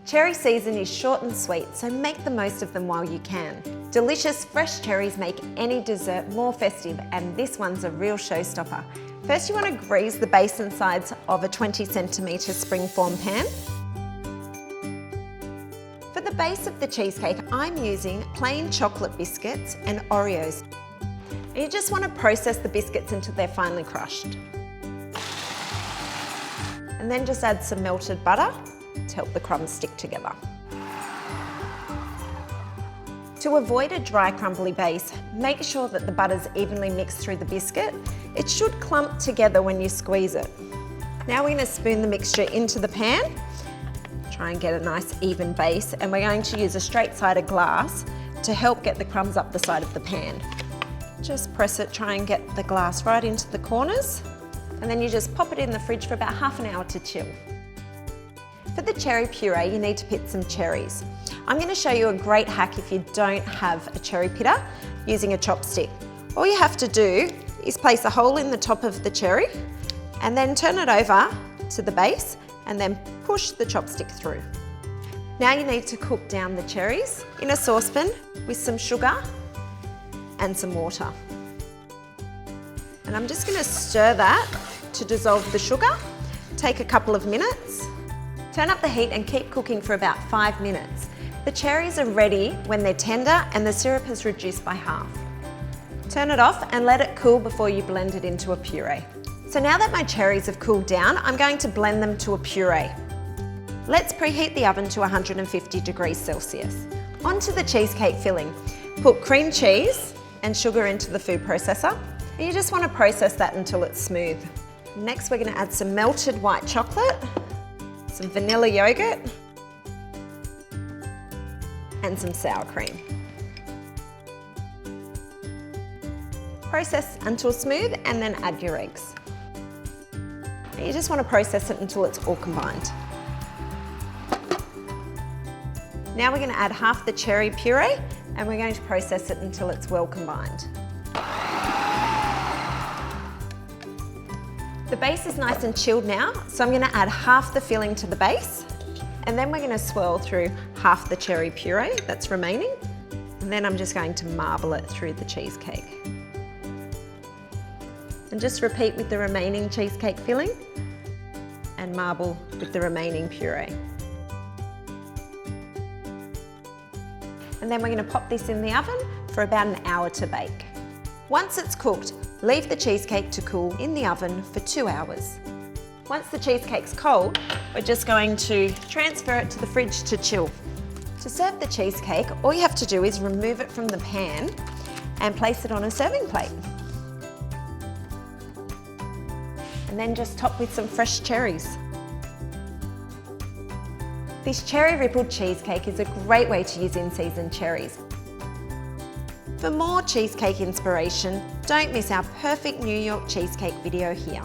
Cherry season is short and sweet, so make the most of them while you can. Delicious fresh cherries make any dessert more festive, and this one's a real showstopper. First, you want to grease the base and sides of a 20cm springform pan. For the base of the cheesecake, I'm using plain chocolate biscuits and Oreos. And you just want to process the biscuits until they're finely crushed. And then just add some melted butter to help the crumbs stick together. To avoid a dry, crumbly base, make sure that the butter's evenly mixed through the biscuit. It should clump together when you squeeze it. Now we're going to spoon the mixture into the pan. Try and get a nice even base, and we're going to use a straight-sided glass to help get the crumbs up the side of the pan. Just press it, try and get the glass right into the corners, and then you just pop it in the fridge for about half an hour to chill. For the cherry puree, you need to pit some cherries. I'm going to show you a great hack if you don't have a cherry pitter using a chopstick. All you have to do is place a hole in the top of the cherry and then turn it over to the base and then push the chopstick through. Now you need to cook down the cherries in a saucepan with some sugar and some water. And I'm just going to stir that to dissolve the sugar. Take a couple of minutes. Turn up the heat and keep cooking for about 5 minutes. The cherries are ready when they're tender and the syrup has reduced by half. Turn it off and let it cool before you blend it into a puree. So now that my cherries have cooled down, I'm going to blend them to a puree. Let's preheat the oven to 150 degrees Celsius. Onto the cheesecake filling. Put cream cheese and sugar into the food processor. And you just want to process that until it's smooth. Next, we're going to add some melted white chocolate, some vanilla yoghurt, and some sour cream. Process until smooth and then add your eggs. And you just want to process it until it's all combined. Now we're going to add half the cherry puree and we're going to process it until it's well combined. The base is nice and chilled now, so I'm going to add half the filling to the base, and then we're going to swirl through half the cherry puree that's remaining, and then I'm just going to marble it through the cheesecake. And just repeat with the remaining cheesecake filling and marble with the remaining puree. And then we're going to pop this in the oven for about an hour to bake. Once it's cooked, leave the cheesecake to cool in the oven for 2 hours. Once the cheesecake's cold, we're just going to transfer it to the fridge to chill. To serve the cheesecake, all you have to do is remove it from the pan and place it on a serving plate. And then just top with some fresh cherries. This cherry ripple cheesecake is a great way to use in-season cherries. For more cheesecake inspiration, don't miss our perfect New York cheesecake video here.